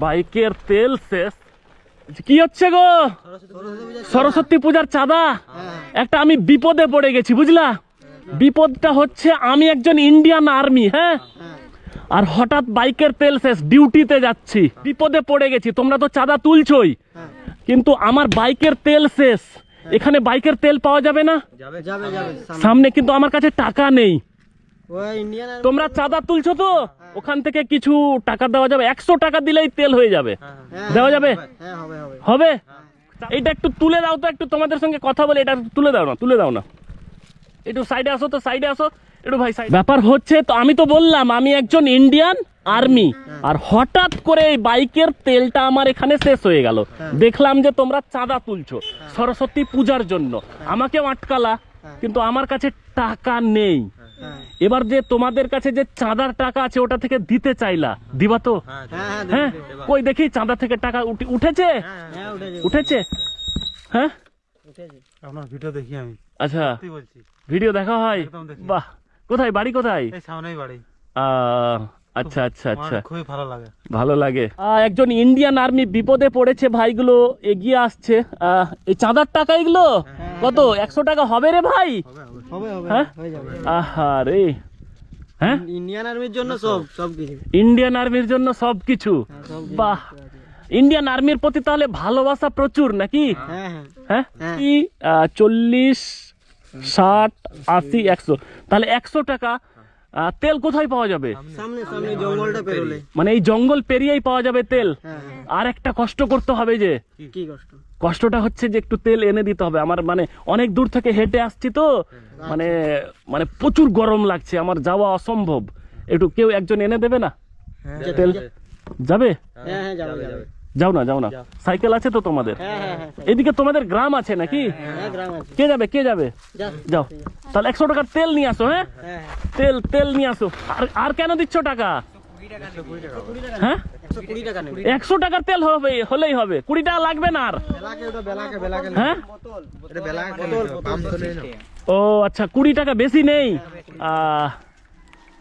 বাইকের তেল শেষ। কি হচ্ছে গো? সরস্বতী পূজার চাঁদা। একটা আমি বিপদে পড়ে গেছি, বুঝলা? বিপদটা হচ্ছে আমি একজন ইন্ডিয়ান আর্মি, হ্যাঁ, আর হঠাৎ বাইকের তেল শেষ, ডিউটিতে যাচ্ছি, বিপদে পড়ে গেছি। তোমরা তো চাঁদা তুলছই, কিন্তু আমার বাইকের তেল শেষ। এখানে বাইকের তেল পাওয়া যাবে না? সামনে, কিন্তু আমার কাছে টাকা নেই। তোমরা চাঁদা তুলছো তো, ওখান থেকে কিছু টাকা দেওয়া যাবে? 100 টাকা দিলেই তেল হয়ে যাবে, দেওয়া যাবে? হবে? এটা একটু তুলে দাও তো, একটু তোমাদের সঙ্গে কথা বলে এটা তুলে দাও না, তুলে দাও না। একটু সাইডে আসো তো, সাইডে আসো একটু ভাই। ব্যাপার হচ্ছে তো, আমি তো বললাম আমি একজন ইন্ডিয়ান আর্মি, আর হঠাৎ করে এই বাইকের তেলটা আমার এখানে শেষ হয়ে গেল। দেখলাম যে তোমরা চাঁদা তুলছো সরস্বতী পূজার জন্য, আমাকেও আটকালা, কিন্তু আমার কাছে টাকা নেই। এবার যে তোমাদের কাছে যে চাঁদার টাকা আছে ওটা থেকে দিতে চাইলা, দিবা তো? হ্যাঁ, কই দেখি চাঁদা থেকে টাকা উঠেছে? উঠেছে, হ্যাঁ। আপনার ভিডিও দেখি আমি। আচ্ছা, ভিডিও দেখা হয়? বাহ, কোথায় বাড়ি? কোথায়? সামনেই বাড়ি। আচ্ছা আচ্ছা আচ্ছা, খুবই ভালো লাগে, ভালো লাগে। একজন ইন্ডিয়ান আর্মি বিপদে পড়েছে, ভাইগুলো এগিয়ে আসছে। এই চাঁদার টাকা এগুলো কত? 100 টাকা হবে রে ভাই? আহারে, হ্যাঁ, ইন্ডিয়ান আর্মির জন্য সবকিছু, ইন্ডিয়ান আর্মির জন্য সবকিছু। বাহ, ইন্ডিয়ান আর্মির প্রতি তাহলে ভালোবাসা প্রচুর নাকি? হ্যাঁ, কি 40, 60, 80, 100, তাহলে 100 টাকা তেল কোথায় পাওয়া যাবে? সামনে জঙ্গলটা পেরোলে, মানে এই জঙ্গল পেরিয়েই পাওয়া যাবে তেল? আর একটা কষ্ট করতে হবে। যে কি কষ্ট? কষ্টটা হচ্ছে যে একটু তেল এনে দিতে হবে আমার, মানে অনেক দূর থেকে হেঁটে আসছি তো, মানে মানে প্রচুর গরম লাগছে, আমার যাওয়া অসম্ভব। একটু কেউ একজন এনে দেবে না তেল? যাবে? যাও না, যাও না, সাইকেল আছে তো তোমাদের? এদিকে তোমাদের গ্রাম আছে নাকি? কে যাবে, কে যাবে? যাও, তাহলে 100 টাকার তেল নিয়ে আসো। হ্যাঁ, তেল নিয়ে আসো। আর কেন দিচ্ছ টাকা? হ্যাঁ, 100 টাকার তেল হলেই হবে, 20 টাকা লাগবে না আর। হ্যাঁ, ও আচ্ছা, 20 টাকা বেশি নেই।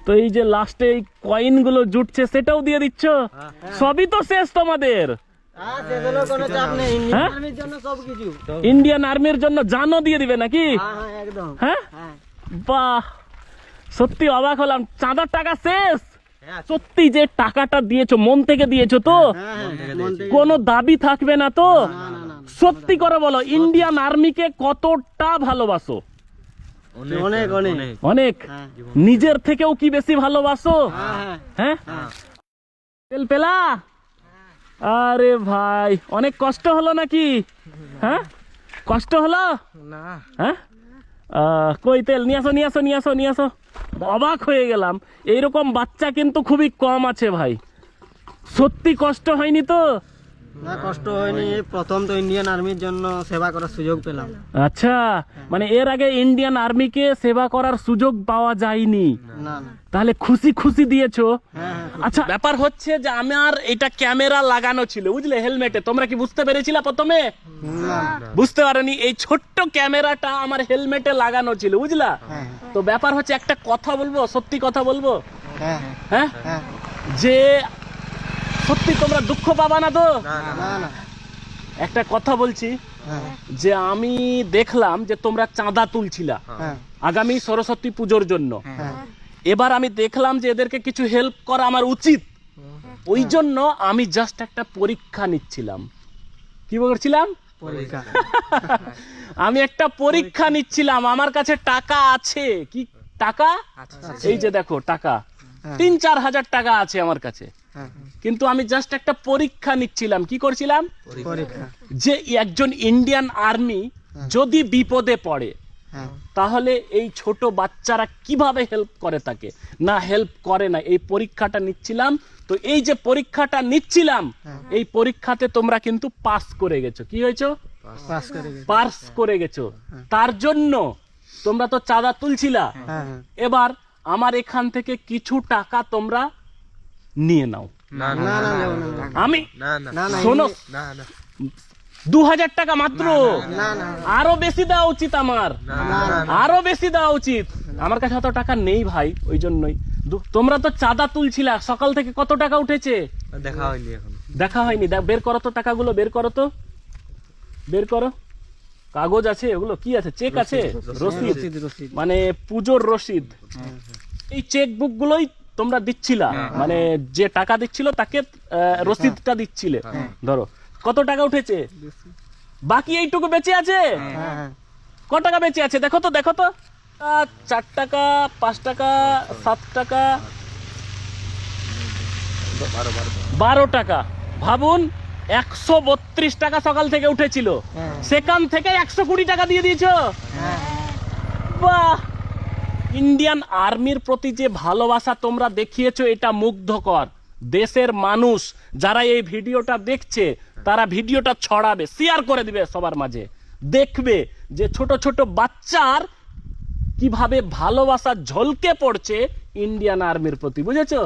তো এই যে লাস্টে এই কয়েন গুলো জুটছে সেটাও দিয়ে দিচ্ছ? সবই তো শেষ তোমাদের। ইন্ডিয়ান আর্মির জন্য জানও দিয়ে দিবে নাকি? হ্যাঁ, বাহ, সত্যি অবাক হলাম। চাঁদার টাকা শেষ? সত্যি যে টাকাটা দিয়েছো, মন থেকে দিয়েছো তো? কোনো দাবি থাকবে না তো? সত্যি করে বলো, ইন্ডিয়ান আর্মিকে কতটা ভালোবাসো? অনেক অনেক অনেক। নিজের থেকেও কি বেশি ভালোবাসো? হ্যাঁ, তেল পেলা? আরে ভাই, অনেক কষ্ট হলো নাকি? হ্যাঁ, কষ্ট হলো না? হ্যাঁ, কই তেল নিয়ে আসো, নিয়ে আসো, নিয়ে আসো, নিয়ে আসো। অবাক হয়ে গেলাম, এইরকম বাচ্চা কিন্তু খুবই কম আছে ভাই। সত্যি কষ্ট হয়নি তো? না, কষ্ট হয়নি, প্রথম তো ইন্ডিয়ান আর্মির জন্য সেবা করার সুযোগ পেলাম। আচ্ছা, মানে এর আগে ইন্ডিয়ান আর্মিকে সেবা করার সুযোগ পাওয়া যায়নি? না। তাহলে খুশি খুশি দিয়েছো? আচ্ছা, ব্যাপার হচ্ছে যে আমার এটা ক্যামেরা লাগানো ছিল, বুঝলে, হেলমেটে। তোমরা কি বুঝতে পেরেছিলে প্রথমে? বুঝতে পারোনি। এই ছোট্ট ক্যামেরাটা আমার হেলমেটে লাগানো ছিল, বুঝলা? তো ব্যাপার হচ্ছে, একটা কথা বলবো, সত্যি কথা বলবো, হ্যাঁ, যে সত্যি তোমরা দুঃখ পাবা না তো? একটা কথা বলছি, যে আমি দেখলাম যে তোমরা চাঁদা তুলছিলা আগামী সরস্বতী পুজোর জন্য। এবার আমি দেখলাম যে এদেরকে কিছু হেল্প করা আমার উচিত, ওই জন্য আমি জাস্ট একটা পরীক্ষা নিচ্ছিলাম। কি বলছিলাম? আমি একটা পরীক্ষা নিচ্ছিলাম। আমার কাছে টাকা আছে। কি টাকা? এই যে দেখো, টাকা 3-4 হাজার টাকা আছে আমার কাছে, কিন্তু আমি জাস্ট একটা পরীক্ষা নিচ্ছিলাম। কি করছিলাম? পরীক্ষা। যে একজন ইন্ডিয়ান আর্মি যদি বিপদে পড়ে, তাহলে এই ছোট বাচ্চারা কিভাবে হেল্প করে তাকে, না হেল্প করে না, এই পরীক্ষাটা নিচ্ছিলাম। তো এই যে পরীক্ষাটা নিচ্ছিলাম, এই পরীক্ষাতে তোমরা কিন্তু পাস করে গেছো। কি হয়েছো? পাস করে গেছো। তার জন্য তোমরা তো চাঁদা তুলছিলা, এবার আমার এখান থেকে কিছু টাকা তোমরা নিয়ে নাও। আমি শোনো, 2000 টাকা মাত্র। আরো বেশি দেওয়া উচিত আমার, আরো বেশি দেওয়া উচিত। আমার কাছে অত টাকা নেই ভাই, ওই জন্যই তোমরা তো চাঁদা তুলছিলা, সকাল থেকে কত টাকা উঠেছে? দেখা হয়নি এখন। দেখা হয়নি। বের করো তো টাকাগুলো, বের করো তো, বের করো। কাগজ আছে, ওগুলো কি আছে? চেক আছে, রসিদ, রসিদ। মানে পুজোর রসিদ। এই চেক বুক গুলোই তোমরা দিচ্ছিলা, মানে যে টাকা দিচ্ছিল তাকে রসিদটা দিচ্ছিলে। ধরো কত টাকা উঠেছে, বাকি এইটুকু বেঁচে আছে। হ্যাঁ ক টাকা বেঁচে আছে দেখো তো, দেখো তো। 4 টাকা, 5 টাকা, 7 টাকা, 12 টাকা। ভাবুন 132 টাকা সকাল থেকে উঠেছিল, সেখান থেকে 120 টাকা দিয়ে দিয়েছো। বাহ! ইন্ডিয়ান আর্মির প্রতি যে ভালোবাসা তোমরা দেখিয়েছো, এটা মুগ্ধকর। দেশের মানুষ যারা এই ভিডিওটা দেখছে, তারা ভিডিওটা ছড়াবে, শেয়ার করে দিবে সবার মাঝে, দেখবে যে ছোট ছোট বাচ্চার কিভাবে ভালোবাসা ঝলকে পড়ছে ইন্ডিয়ান আর্মির প্রতি, বুঝেছো?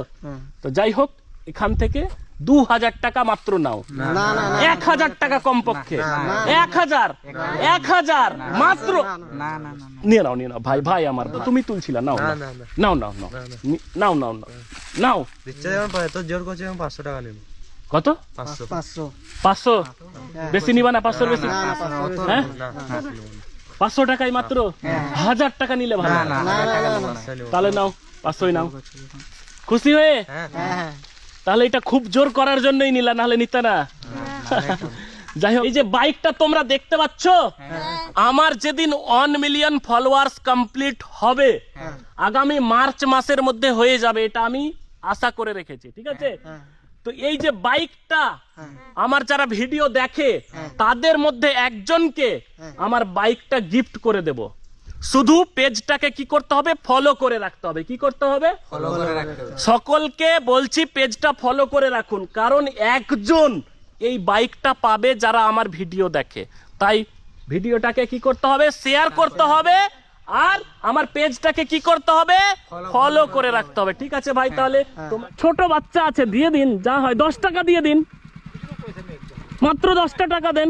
তো যাই হোক, এখান থেকে 2000 টাকা মাত্র নাও, 1000 টাকা কমপক্ষে, 1000 মাত্র নিয়ে নাও, নিয়ে নাও। ভাই ভাই আমার, তুমি তুলছিলা, নাও নাও নাও নাও নাও নাও নাও। জোর করছে 500 টাকা নেব। কত? 500। 500? বেশি নিবা না? 500 বেশি? হ্যাঁ, 500 টাকাই মাত্র। 1000 টাকা নিলে ভালো। তাহলে নাও, 500ই নাও। খুশি হয়ে? তাহলে এটা খুব জোর করার জন্যই নিলা, নাহলে নিতে না। যাই হোক, এই যে বাইকটা তোমরা দেখতে পাচ্ছ, আমার যেদিন 1 মিলিয়ন ফলোয়ার্স কমপ্লিট হবে, আগামী মার্চ মাসের মধ্যে হয়ে যাবে, এটা আমি আশা করে রেখেছি, ঠিক আছে? তো এই যে বাইকটা আমার যারা ভিডিও দেখে, তাদের মধ্যে একজনকে আমার বাইকটা গিফট করে দেব। শুধু পেজটাকে কি করতে হবে? ফলো করে রাখতে হবে। কি করতে হবে? ফলো করে রাখতে হবে। সকলকে বলছি পেজটা ফলো করে রাখুন, কারণ একজন এই বাইকটা পাবে যারা আমার ভিডিও দেখে। তাই ভিডিওটাকে কি করতে হবে? শেয়ার করতে হবে, আর আমার পেজটাকে কি করতে হবে? ফলো করে রাখতে হবে, ঠিক আছে ভাই? তাহলে ছোট বাচ্চা আছে, দিয়ে দিন, যা হয় 10 টাকা দিয়ে দিন, মাত্র 10টা টাকা দেন,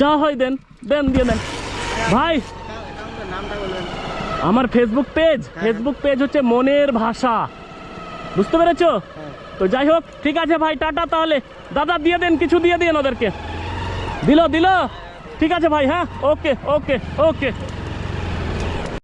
যা হয় দেন, দেন, দিয়ে দেন ভাই। আমার ফেসবুক পেজ হচ্ছে মনের ভাষা, বুঝতে পেরেছো? তো যাই হোক, ঠিক আছে ভাই, টাটা। তাহলে দাদা দিয়ে দেন, কিছু দিয়ে দেন ওদেরকে। দিল, ঠিক আছে ভাই, হ্যাঁ, ওকে ওকে ওকে।